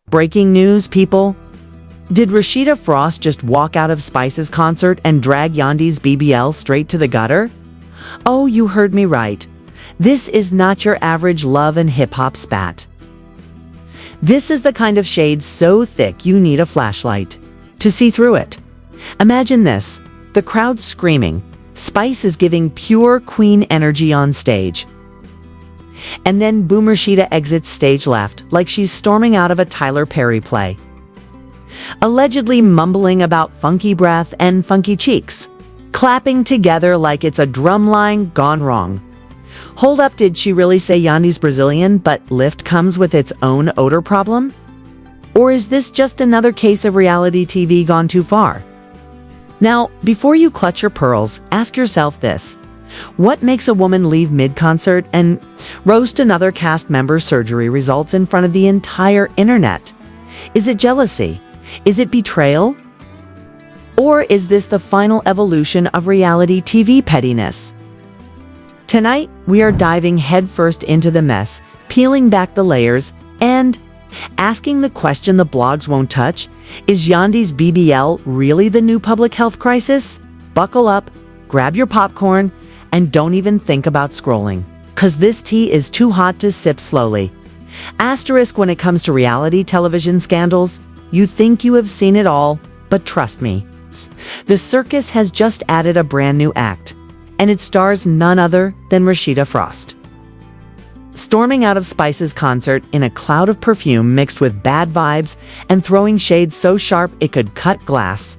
Breaking news, people. Did Rasheeda Frost just walk out of Spice's concert and drag Yandy's BBL straight to the gutter? Oh, you heard me right. This is not your average love and hip-hop spat. This is the kind of shade so thick you need a flashlight to see through it. Imagine this, the crowd screaming. Spice is giving pure queen energy on stage. And then boom, Rasheeda exits stage left like she's storming out of a Tyler Perry play, allegedly mumbling about funky breath and funky cheeks, clapping together like it's a drumline gone wrong. Hold up, did she really say Yandy's Brazilian but Lyft comes with its own odor problem? Or is this just another case of reality TV gone too far? Now, before you clutch your pearls, ask yourself this. What makes a woman leave mid-concert and roast another cast member's surgery results in front of the entire internet? Is it jealousy? Is it betrayal? Or is this the final evolution of reality TV pettiness? Tonight, we are diving headfirst into the mess, peeling back the layers, and asking the question the blogs won't touch: is Yandy's BBL really the new public health crisis? Buckle up, grab your popcorn, and don't even think about scrolling, cause this tea is too hot to sip slowly. Asterisk when it comes to reality television scandals, you think you have seen it all, but trust me, the circus has just added a brand new act, and it stars none other than Rasheeda Frost. Storming out of Spice's concert in a cloud of perfume mixed with bad vibes and throwing shade so sharp it could cut glass.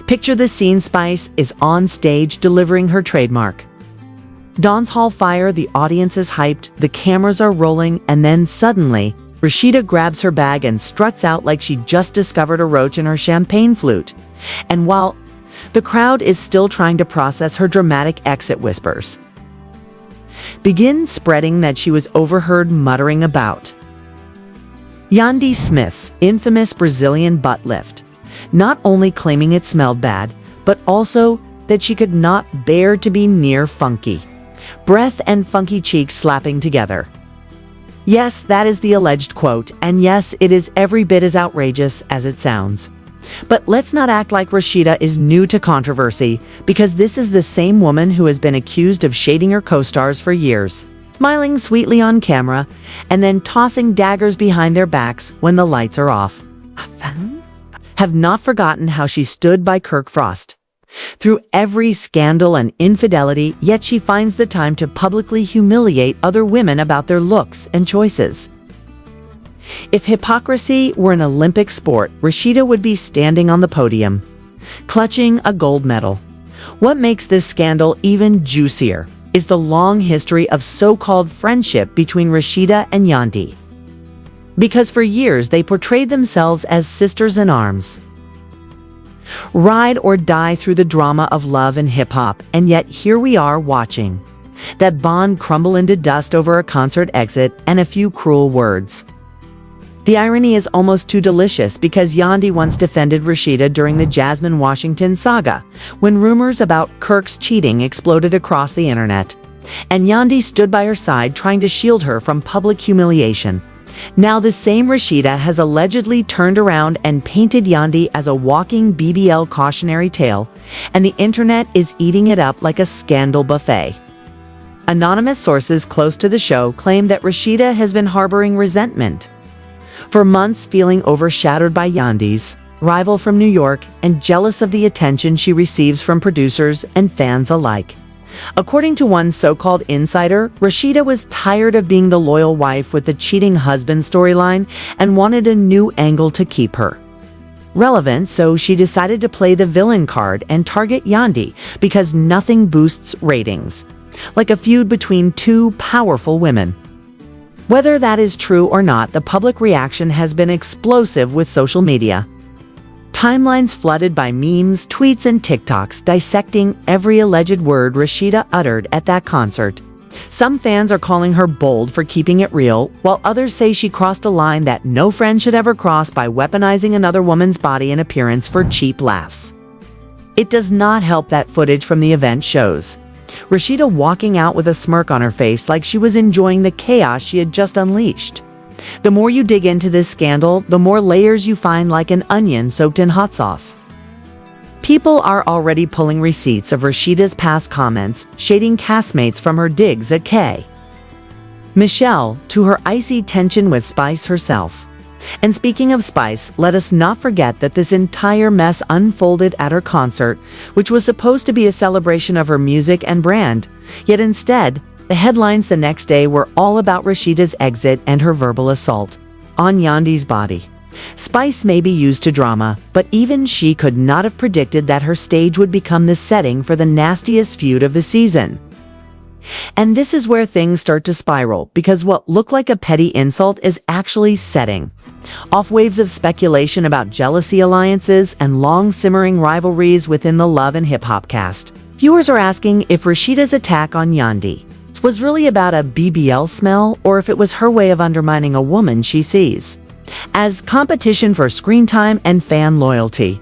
Picture the scene: Spice is on stage delivering her trademark dance hall fire, the audience is hyped, the cameras are rolling, and then suddenly, Rasheeda grabs her bag and struts out like she just discovered a roach in her champagne flute. And while the crowd is still trying to process her dramatic exit, whispers begin spreading that she was overheard muttering about Yandy Smith's infamous Brazilian butt lift, not only claiming it smelled bad, but also that she could not bear to be near funky breath and funky cheeks slapping together. Yes, that is the alleged quote, and yes, it is every bit as outrageous as it sounds. But let's not act like Rasheeda is new to controversy, because this is the same woman who has been accused of shading her co-stars for years, smiling sweetly on camera, and then tossing daggers behind their backs when the lights are off. Fans have not forgotten how she stood by Kirk Frost through every scandal and infidelity, yet she finds the time to publicly humiliate other women about their looks and choices. If hypocrisy were an Olympic sport, Rasheeda would be standing on the podium, clutching a gold medal. What makes this scandal even juicier is the long history of so-called friendship between Rasheeda and Yandy. Because for years they portrayed themselves as sisters in arms, ride or die through the drama of love and hip-hop, and yet here we are watching that bond crumble into dust over a concert exit and a few cruel words. The irony is almost too delicious, because Yandy once defended Rasheeda during the Jasmine Washington saga, when rumors about Kirk's cheating exploded across the internet, and Yandy stood by her side trying to shield her from public humiliation. Now the same Rasheeda has allegedly turned around and painted Yandy as a walking BBL cautionary tale, and the internet is eating it up like a scandal buffet. Anonymous sources close to the show claim that Rasheeda has been harboring resentment for months, feeling overshadowed by Yandy's rival from New York and jealous of the attention she receives from producers and fans alike. According to one so-called insider, Rasheeda was tired of being the loyal wife with the cheating husband storyline and wanted a new angle to keep her relevant, so she decided to play the villain card and target Yandy, because nothing boosts ratings like a feud between two powerful women. Whether that is true or not, the public reaction has been explosive, with social media timelines flooded by memes, tweets, and TikToks dissecting every alleged word Rasheeda uttered at that concert. Some fans are calling her bold for keeping it real, while others say she crossed a line that no friend should ever cross by weaponizing another woman's body and appearance for cheap laughs. It does not help that footage from the event shows Rasheeda walking out with a smirk on her face, like she was enjoying the chaos she had just unleashed. The more you dig into this scandal, the more layers you find, like an onion soaked in hot sauce. People are already pulling receipts of Rasheeda's past comments, shading castmates from her digs at Kay. Michelle, to her icy tension with Spice herself. And speaking of Spice, let us not forget that this entire mess unfolded at her concert, which was supposed to be a celebration of her music and brand. Yet instead, the headlines the next day were all about Rasheeda's exit and her verbal assault on Yandy's body. Spice may be used to drama, but even she could not have predicted that her stage would become the setting for the nastiest feud of the season. And this is where things start to spiral, because what looked like a petty insult is actually setting off waves of speculation about jealousy alliances and long-simmering rivalries within the love and hip-hop cast. Viewers are asking if Rasheeda's attack on Yandy was really about a BBL smell, or if it was her way of undermining a woman she sees as competition for screen time and fan loyalty.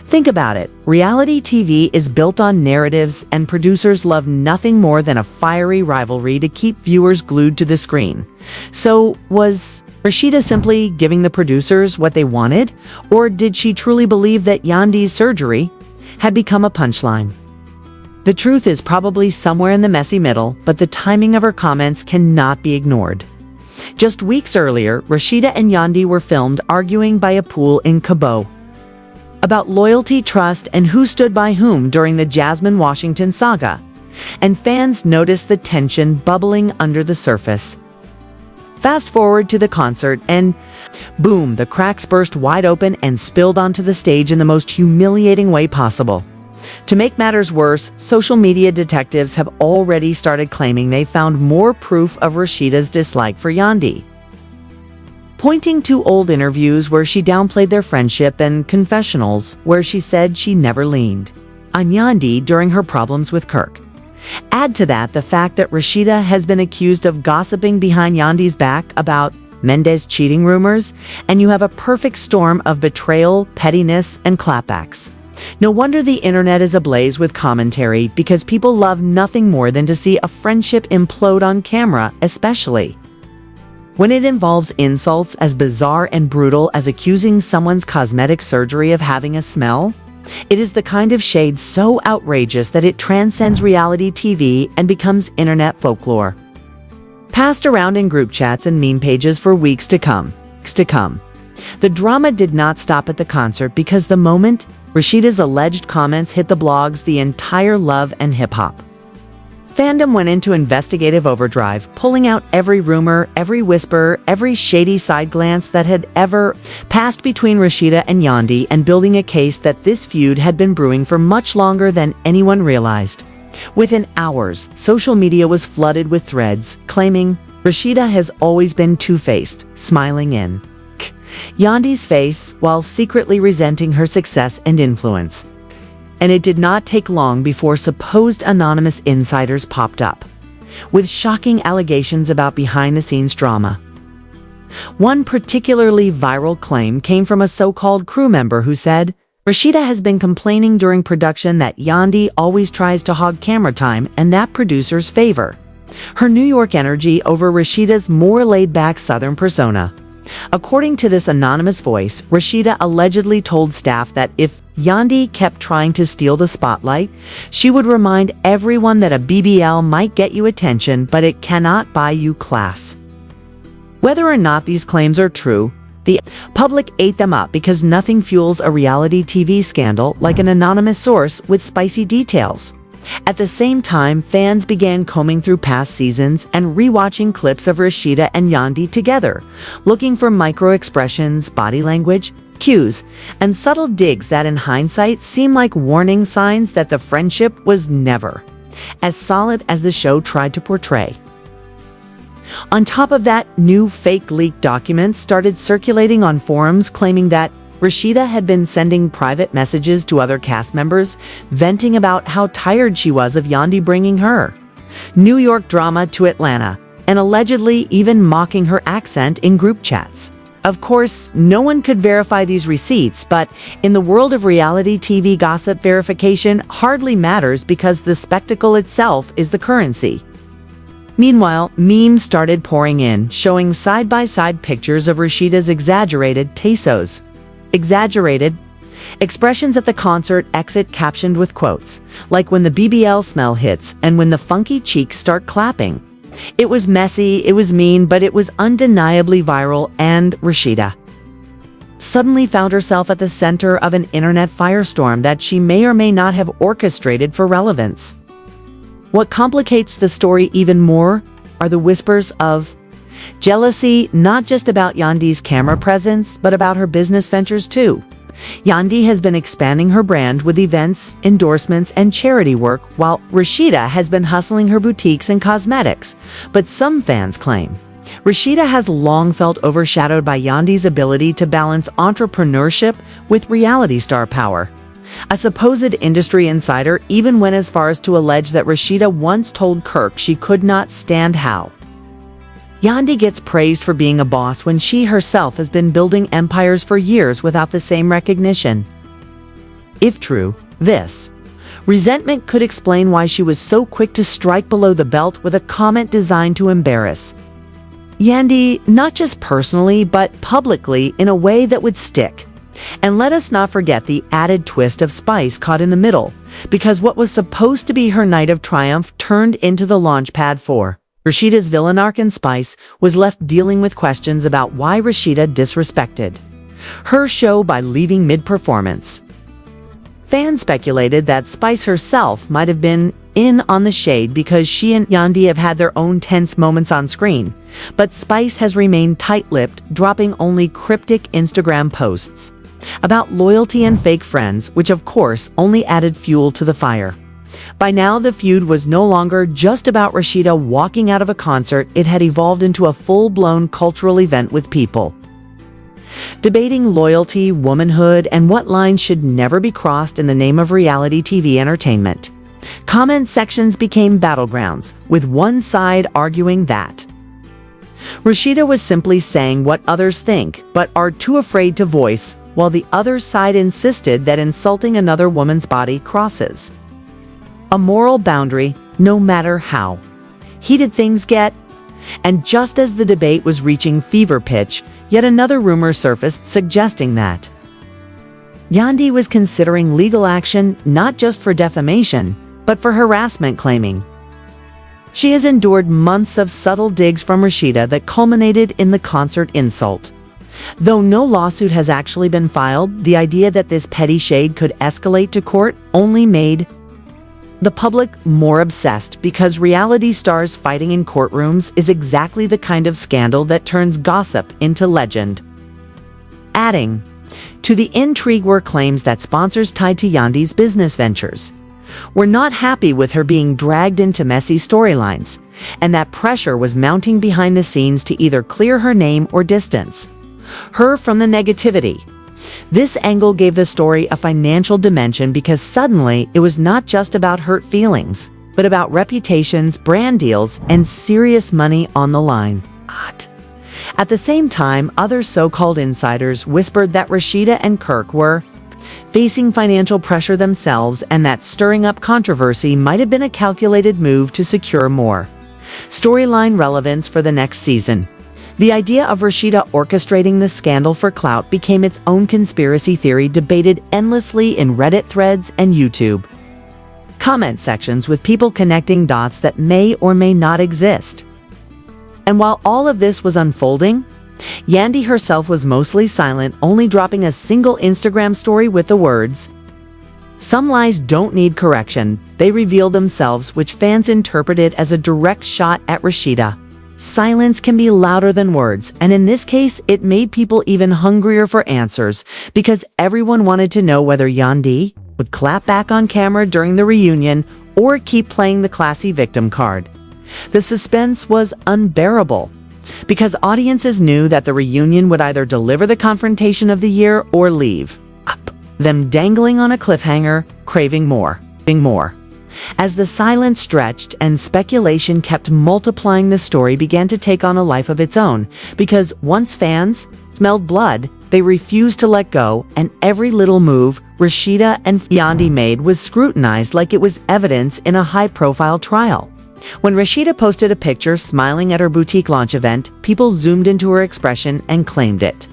Think about it. Reality TV is built on narratives, and producers love nothing more than a fiery rivalry to keep viewers glued to the screen. So, was Rasheeda simply giving the producers what they wanted, or did she truly believe that Yandy's surgery had become a punchline? The truth is probably somewhere in the messy middle, but the timing of her comments cannot be ignored. Just weeks earlier, Rasheeda and Yandy were filmed arguing by a pool in Cabo about loyalty, trust, and who stood by whom during the Jasmine Washington saga. And fans noticed the tension bubbling under the surface. Fast forward to the concert, and boom, the cracks burst wide open and spilled onto the stage in the most humiliating way possible. To make matters worse, social media detectives have already started claiming they found more proof of Rasheeda's dislike for Yandy, pointing to old interviews where she downplayed their friendship and confessionals where she said she never leaned on Yandy during her problems with Kirk. Add to that the fact that Rasheeda has been accused of gossiping behind Yandy's back about Mendez cheating rumors, and you have a perfect storm of betrayal, pettiness, and clapbacks. No wonder the internet is ablaze with commentary, because people love nothing more than to see a friendship implode on camera, especially when it involves insults as bizarre and brutal as accusing someone's cosmetic surgery of having a smell. It is the kind of shade so outrageous that it transcends reality TV and becomes internet folklore, passed around in group chats and meme pages for weeks to come. The drama did not stop at the concert, because the moment Rasheeda's alleged comments hit the blogs, the entire love and hip-hop fandom went into investigative overdrive, pulling out every rumor, every whisper, every shady side glance that had ever passed between Rasheeda and Yandy, and building a case that this feud had been brewing for much longer than anyone realized. Within hours, social media was flooded with threads claiming Rasheeda has always been two-faced, smiling in Yandy's face while secretly resenting her success and influence. And it did not take long before supposed anonymous insiders popped up with shocking allegations about behind-the-scenes drama. One particularly viral claim came from a so-called crew member who said, "Rasheeda has been complaining during production that Yandy always tries to hog camera time and that producers favor her New York energy over Rasheeda's more laid-back Southern persona." According to this anonymous voice, Rasheeda allegedly told staff that if Yandy kept trying to steal the spotlight, she would remind everyone that a BBL might get you attention, but it cannot buy you class. Whether or not these claims are true, the public ate them up, because nothing fuels a reality TV scandal like an anonymous source with spicy details. At the same time, fans began combing through past seasons and rewatching clips of Rasheeda and Yandy together, looking for micro-expressions, body language, cues, and subtle digs that in hindsight seem like warning signs that the friendship was never as solid as the show tried to portray. On top of that, new fake leaked documents started circulating on forums claiming that Rasheeda had been sending private messages to other cast members, venting about how tired she was of Yandy bringing her New York drama to Atlanta, and allegedly even mocking her accent in group chats. Of course, no one could verify these receipts, but in the world of reality TV gossip, verification hardly matters, because the spectacle itself is the currency. Meanwhile, memes started pouring in, showing side-by-side pictures of Rasheeda's exaggerated expressions at the concert exit captioned with quotes, like when the BBL smell hits and when the funky cheeks start clapping. It was messy, it was mean, but it was undeniably viral, and Rasheeda suddenly found herself at the center of an internet firestorm that she may or may not have orchestrated for relevance. What complicates the story even more are the whispers of jealousy, not just about Yandy's camera presence, but about her business ventures too. Yandy has been expanding her brand with events, endorsements, and charity work, while Rasheeda has been hustling her boutiques and cosmetics. But some fans claim Rasheeda has long felt overshadowed by Yandy's ability to balance entrepreneurship with reality star power. A supposed industry insider even went as far as to allege that Rasheeda once told Kirk she could not stand how Yandy gets praised for being a boss when she herself has been building empires for years without the same recognition. If true, this resentment could explain why she was so quick to strike below the belt with a comment designed to embarrass Yandy, not just personally, but publicly in a way that would stick. And let us not forget the added twist of Spice caught in the middle, because what was supposed to be her night of triumph turned into the launchpad for Rasheeda's villain arc, and Spice was left dealing with questions about why Rasheeda disrespected her show by leaving mid-performance. Fans speculated that Spice herself might have been in on the shade because she and Yandy have had their own tense moments on screen, but Spice has remained tight-lipped, dropping only cryptic Instagram posts about loyalty and fake friends, which of course only added fuel to the fire. By now, the feud was no longer just about Rasheeda walking out of a concert. It had evolved into a full-blown cultural event with people debating loyalty, womanhood, and what lines should never be crossed in the name of reality TV entertainment. Comment sections became battlegrounds, with one side arguing that Rasheeda was simply saying what others think but are too afraid to voice, while the other side insisted that insulting another woman's body crosses a moral boundary, no matter how heated things get. And just as the debate was reaching fever pitch, yet another rumor surfaced suggesting that Yandy was considering legal action not just for defamation, but for harassment, claiming she has endured months of subtle digs from Rasheeda that culminated in the concert insult. Though no lawsuit has actually been filed, the idea that this petty shade could escalate to court only made the public more obsessed, because reality stars fighting in courtrooms is exactly the kind of scandal that turns gossip into legend. Adding to the intrigue were claims that sponsors tied to Yandy's business ventures were not happy with her being dragged into messy storylines, and that pressure was mounting behind the scenes to either clear her name or distance her from the negativity. This angle gave the story a financial dimension, because suddenly it was not just about hurt feelings, but about reputations, brand deals, and serious money on the line. At the same time, other so-called insiders whispered that Rasheeda and Kirk were facing financial pressure themselves, and that stirring up controversy might have been a calculated move to secure more storyline relevance for the next season. The idea of Rasheeda orchestrating the scandal for clout became its own conspiracy theory, debated endlessly in Reddit threads and YouTube comment sections, with people connecting dots that may or may not exist. And while all of this was unfolding, Yandy herself was mostly silent, only dropping a single Instagram story with the words, "Some lies don't need correction, they reveal themselves," which fans interpreted as a direct shot at Rasheeda. Silence can be louder than words, and in this case, it made people even hungrier for answers, because everyone wanted to know whether Yandy would clap back on camera during the reunion or keep playing the classy victim card. The suspense was unbearable, because audiences knew that the reunion would either deliver the confrontation of the year or leave them dangling on a cliffhanger, craving more. As the silence stretched and speculation kept multiplying, the story began to take on a life of its own, because once fans smelled blood, they refused to let go, and every little move Rasheeda and Yandy made was scrutinized like it was evidence in a high-profile trial. When Rasheeda posted a picture smiling at her boutique launch event, people zoomed into her expression and claimed it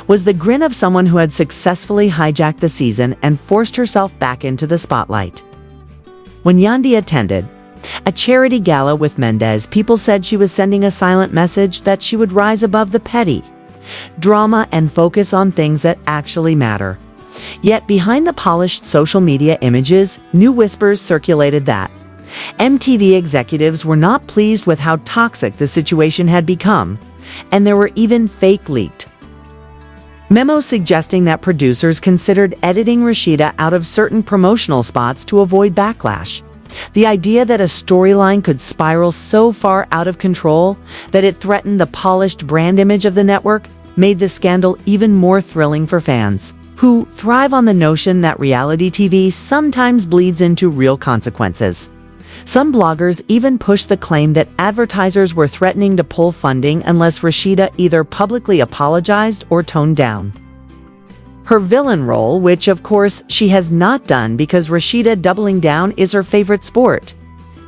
was the grin of someone who had successfully hijacked the season and forced herself back into the spotlight. When Yandy attended a charity gala with Mendez, people said she was sending a silent message that she would rise above the petty drama and focus on things that actually matter. Yet behind the polished social media images, new whispers circulated that MTV executives were not pleased with how toxic the situation had become, and there were even fake leaked memos suggesting that producers considered editing Rasheeda out of certain promotional spots to avoid backlash. The idea that a storyline could spiral so far out of control that it threatened the polished brand image of the network made the scandal even more thrilling for fans, who thrive on the notion that reality TV sometimes bleeds into real consequences. Some bloggers even pushed the claim that advertisers were threatening to pull funding unless Rasheeda either publicly apologized or toned down her villain role, which of course she has not done because Rasheeda doubling down is her favorite sport.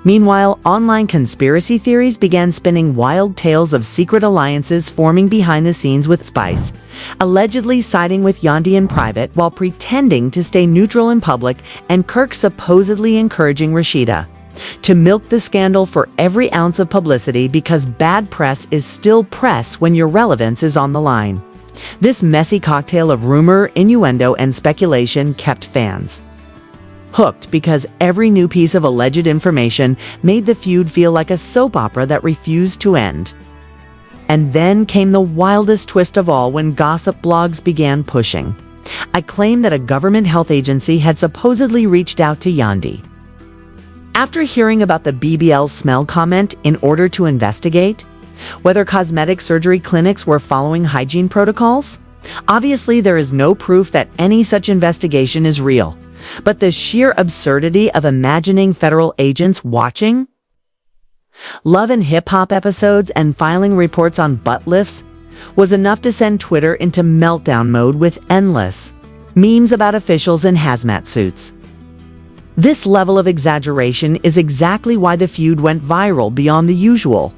Meanwhile, online conspiracy theories began spinning wild tales of secret alliances forming behind the scenes with Spice, allegedly siding with Yandy in private while pretending to stay neutral in public, and Kirk supposedly encouraging Rasheeda to milk the scandal for every ounce of publicity because bad press is still press when your relevance is on the line. This messy cocktail of rumor, innuendo, and speculation kept fans hooked because every new piece of alleged information made the feud feel like a soap opera that refused to end. And then came the wildest twist of all when gossip blogs began pushing a claim that a government health agency had supposedly reached out to Yandy after hearing about the BBL smell comment in order to investigate whether cosmetic surgery clinics were following hygiene protocols. Obviously, there is no proof that any such investigation is real, but the sheer absurdity of imagining federal agents watching Love and Hip Hop episodes and filing reports on butt lifts was enough to send Twitter into meltdown mode with endless memes about officials in hazmat suits. This level of exaggeration is exactly why the feud went viral beyond the usual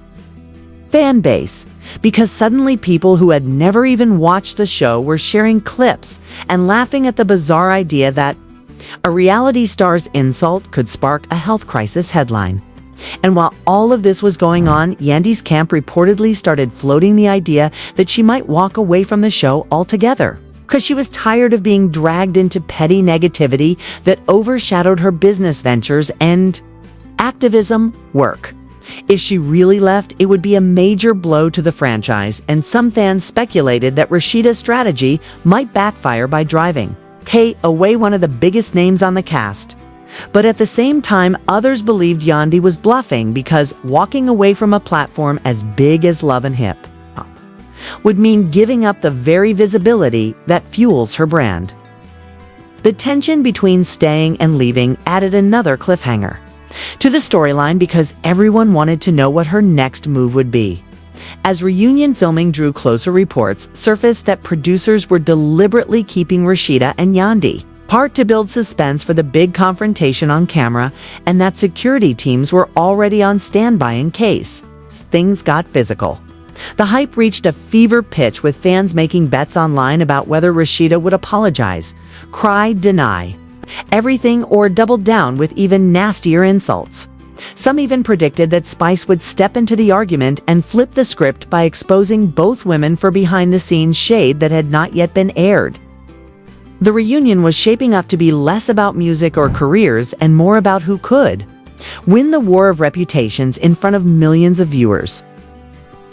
fan base, because suddenly people who had never even watched the show were sharing clips and laughing at the bizarre idea that a reality star's insult could spark a health crisis headline. And while all of this was going on, Yandy's camp reportedly started floating the idea that she might walk away from the show altogether, because she was tired of being dragged into petty negativity that overshadowed her business ventures and activism work. If she really left, it would be a major blow to the franchise, and some fans speculated that Rasheeda's strategy might backfire by driving away one of the biggest names on the cast. But at the same time, others believed Yandy was bluffing because walking away from a platform as big as Love and Hip Hop would mean giving up the very visibility that fuels her brand. The tension between staying and leaving added another cliffhanger to the storyline because everyone wanted to know what her next move would be. As reunion filming drew closer, reports surfaced that producers were deliberately keeping Rasheeda and Yandy apart to build suspense for the big confrontation on camera, and that security teams were already on standby in case things got physical. The hype reached a fever pitch with fans making bets online about whether Rasheeda would apologize, cry, deny everything, or double down with even nastier insults. Some even predicted that Spice would step into the argument and flip the script by exposing both women for behind-the-scenes shade that had not yet been aired. The reunion was shaping up to be less about music or careers and more about who could win the war of reputations in front of millions of viewers.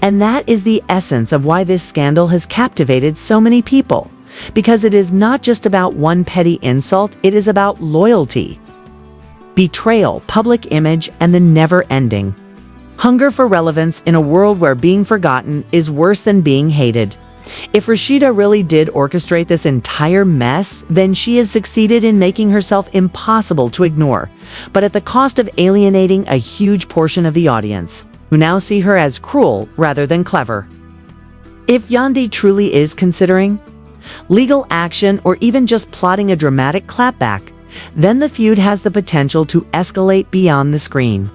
And that is the essence of why this scandal has captivated so many people, because it is not just about one petty insult, it is about loyalty, betrayal, public image, and the never-ending hunger for relevance in a world where being forgotten is worse than being hated. If Rasheeda really did orchestrate this entire mess, then she has succeeded in making herself impossible to ignore, but at the cost of alienating a huge portion of the audience, who now see her as cruel rather than clever. If Yandy truly is considering legal action or even just plotting a dramatic clapback, then the feud has the potential to escalate beyond the screen.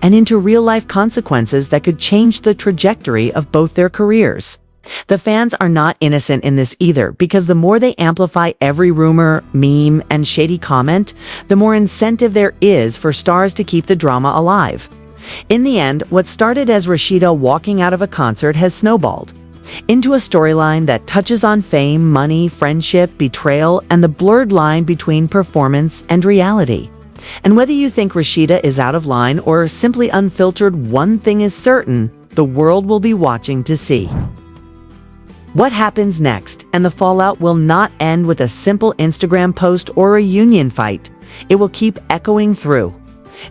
and into real-life consequences that could change the trajectory of both their careers. The fans are not innocent in this either, because the more they amplify every rumor, meme, and shady comment, the more incentive there is for stars to keep the drama alive. In the end, what started as Rasheeda walking out of a concert has snowballed into a storyline that touches on fame, money, friendship, betrayal, and the blurred line between performance and reality. And whether you think Rasheeda is out of line or simply unfiltered, one thing is certain: the world will be watching to see what happens next, and the fallout will not end with a simple Instagram post or a union fight. It will keep echoing through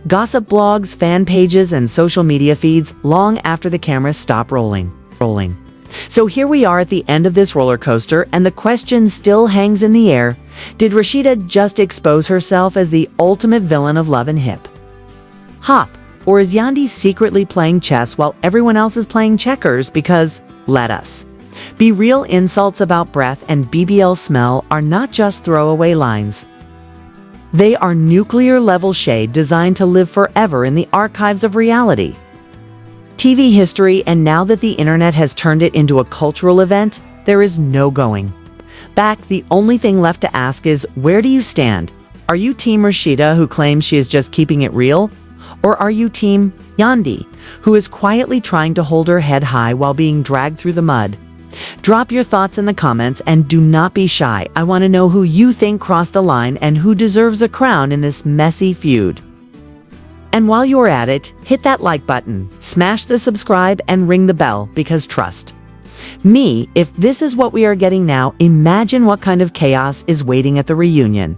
gossip blogs, fan pages, and social media feeds long after the cameras stop rolling. So here we are at the end of this roller coaster, and the question still hangs in the air. Did Rasheeda just expose herself as the ultimate villain of Love and Hip Hop? Or is Yandy secretly playing chess while everyone else is playing checkers? Because, let us be real, insults about breath and BBL smell are not just throwaway lines. They are nuclear-level shade designed to live forever in the archives of reality TV history, and now that the internet has turned it into a cultural event, there is no going back. The only thing left to ask is, where do you stand? Are you Team Rasheeda, who claims she is just keeping it real? Or are you Team Yandy, who is quietly trying to hold her head high while being dragged through the mud? Drop your thoughts in the comments, and do not be shy. I want to know who you think crossed the line and who deserves a crown in this messy feud. And while you're at it, hit that like button, smash the subscribe, and ring the bell, because trust me, if this is what we are getting now, imagine what kind of chaos is waiting at the reunion.